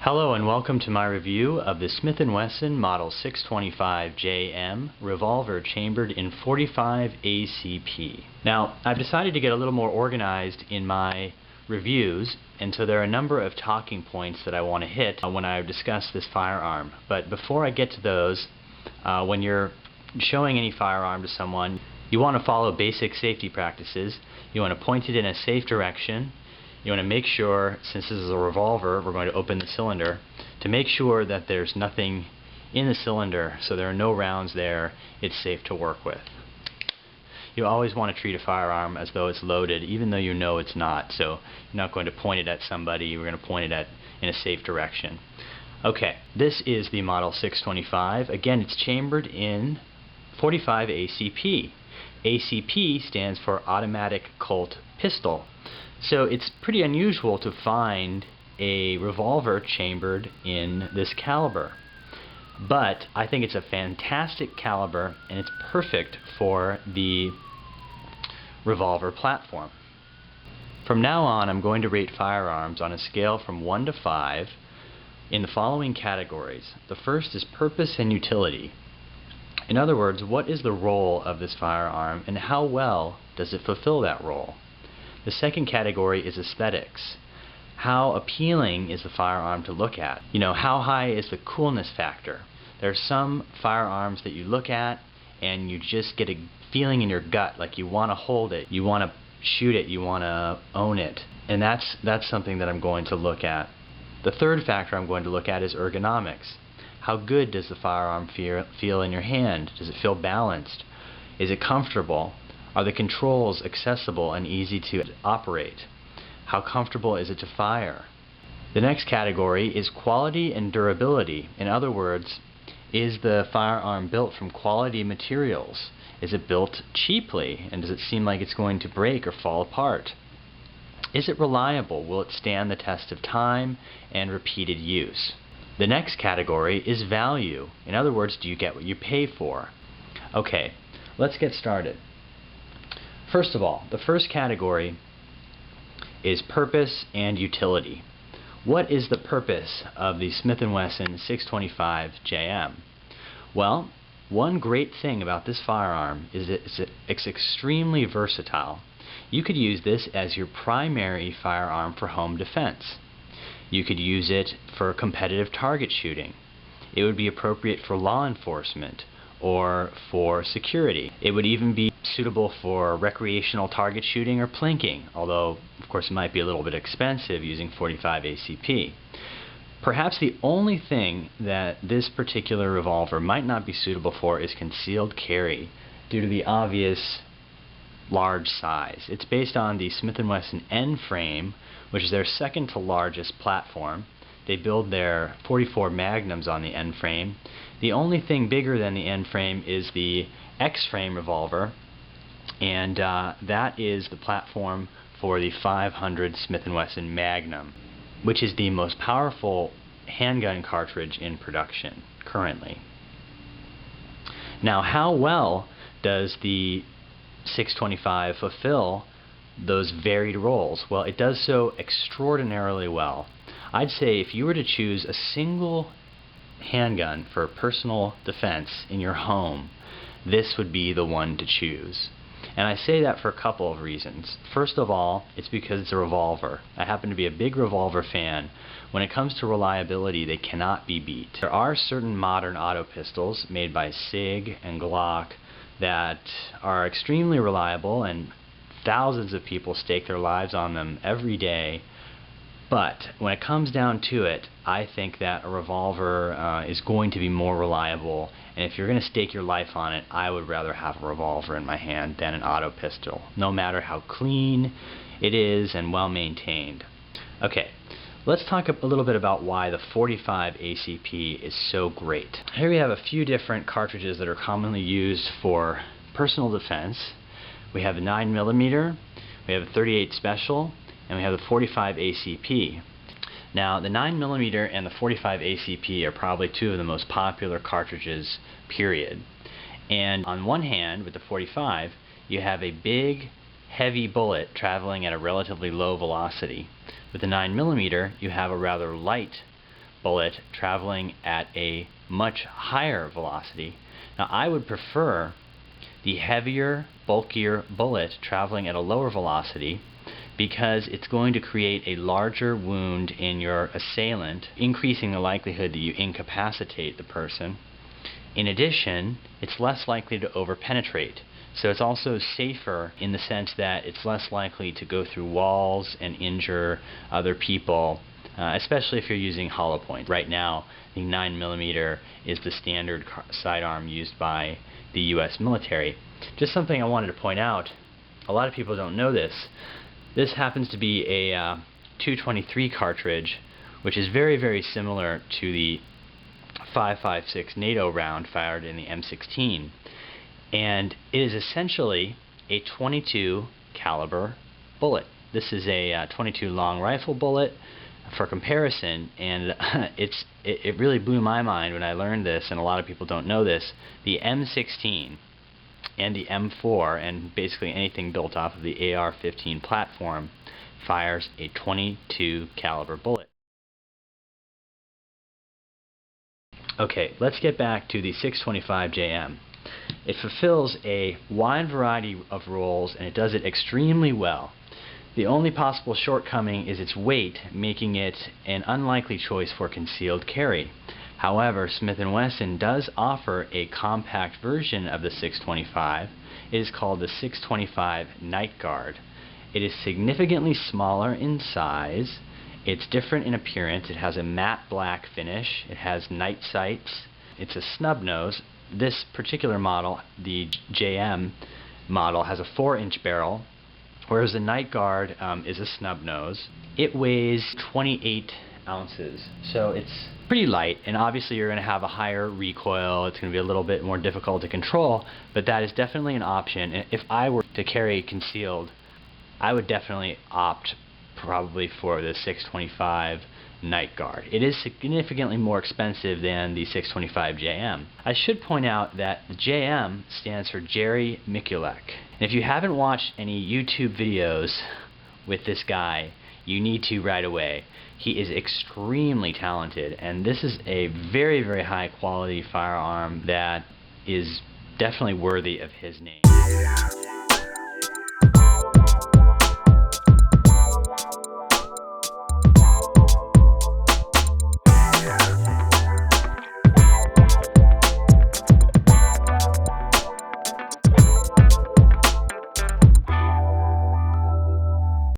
Hello and welcome to my review of the Smith Wesson Model 625JM revolver chambered in .45 ACP. Now, I've decided to get a little more organized in my reviews, and so there are a number of talking points that I want to hit when I discuss this firearm. But before I get to those, when you're showing any firearm to someone, you want to follow basic safety practices. You want to point it in a safe direction. You want to make sure, since this is a revolver, we're going to open the cylinder, to make sure that there's nothing in the cylinder, so there are no rounds there, it's safe to work with. You always want to treat a firearm as though it's loaded, even though you know it's not. So you're not going to point it at somebody, you're going to point it in a safe direction. Okay, this is the Model 625. Again, it's chambered in .45 ACP. ACP stands for Automatic Colt Pistol. So it's pretty unusual to find a revolver chambered in this caliber. But I think it's a fantastic caliber, and it's perfect for the revolver platform. From now on, I'm going to rate firearms on a scale from 1 to 5 in the following categories. The first is purpose and utility. In other words, what is the role of this firearm, and how well does it fulfill that role? The second category is aesthetics. How appealing is the firearm to look at? You know, how high is the coolness factor? There are some firearms that you look at and you just get a feeling in your gut like you want to hold it, you want to shoot it, you want to own it. And that's something that I'm going to look at. The third factor I'm going to look at is ergonomics. How good does the firearm feel in your hand? Does it feel balanced? Is it comfortable? Are the controls accessible and easy to operate? How comfortable is it to fire? The next category is quality and durability. In other words, is the firearm built from quality materials? Is it built cheaply, and does it seem like it's going to break or fall apart? Is it reliable? Will it stand the test of time and repeated use? The next category is value. In other words, do you get what you pay for? Okay, let's get started. First of all, the first category is purpose and utility. What is the purpose of the Smith Wesson 625JM? Well, one great thing about this firearm is it's extremely versatile. You could use this as your primary firearm for home defense. You could use it for competitive target shooting. It would be appropriate for law enforcement or for security. It would even be suitable for recreational target shooting or plinking, although of course it might be a little bit expensive using .45 ACP. Perhaps the only thing that this particular revolver might not be suitable for is concealed carry due to the obvious large size. It's based on the Smith Wesson N frame, which is their second to largest platform. They build their .44 Magnums on the N frame. The only thing bigger than the N frame is the X frame revolver, and that is the platform for the .500 Smith Wesson Magnum, which is the most powerful handgun cartridge in production currently. Now, how well does the 625 fulfill those varied roles? Well, it does so extraordinarily well. I'd say if you were to choose a single handgun for personal defense in your home, this would be the one to choose. And I say that for a couple of reasons. First of all, it's because it's a revolver. I happen to be a big revolver fan. When it comes to reliability, they cannot be beat. There are certain modern auto pistols made by SIG and Glock that are extremely reliable, and thousands of people stake their lives on them every day. But when it comes down to it, I think that a revolver is going to be more reliable, and if you're going to stake your life on it, I would rather have a revolver in my hand than an auto pistol, no matter how clean it is and well maintained. Okay, let's talk a little bit about why the .45 ACP is so great. Here we have a few different cartridges that are commonly used for personal defense. We have the 9mm, we have a .38 Special, and we have the .45 ACP. Now, the 9mm and the .45 ACP are probably two of the most popular cartridges, period. And on one hand, with the .45, you have a big, heavy bullet traveling at a relatively low velocity. With the 9mm, you have a rather light bullet traveling at a much higher velocity. Now I would prefer the heavier, bulkier bullet traveling at a lower velocity because it's going to create a larger wound in your assailant, increasing the likelihood that you incapacitate the person. In addition, it's less likely to overpenetrate. So it's also safer in the sense that it's less likely to go through walls and injure other people, especially if you're using hollow point. Right now, the 9mm is the standard sidearm used by the U.S. military. Just something I wanted to point out, a lot of people don't know this. This happens to be a .223 cartridge, which is very, very similar to the 5.56 NATO round fired in the M16. And it is essentially a .22 caliber bullet. This is a .22 long rifle bullet for comparison, and it really blew my mind when I learned this, and a lot of people don't know this. The M16 and the M4, and basically anything built off of the AR-15 platform, fires a .22 caliber bullet. Okay, let's get back to the 625JM. It fulfills a wide variety of roles, and it does it extremely well. The only possible shortcoming is its weight, making it an unlikely choice for concealed carry. However, Smith & Wesson does offer a compact version of the 625. It is called the 625 Night Guard. It is significantly smaller in size. It's different in appearance. It has a matte black finish. It has night sights. It's a snub nose. This particular model, the JM model, has a 4-inch barrel, whereas the Night Guard is a snub nose. It weighs 28 ounces, so it's pretty light, and obviously you're going to have a higher recoil. It's going to be a little bit more difficult to control, but that is definitely an option. And if I were to carry concealed, I would definitely opt probably for the 625 Night Guard. It is significantly more expensive than the 625JM. I should point out that the JM stands for Jerry Miculek. And if you haven't watched any YouTube videos with this guy, you need to right away. He is extremely talented, and this is a very, very high quality firearm that is definitely worthy of his name.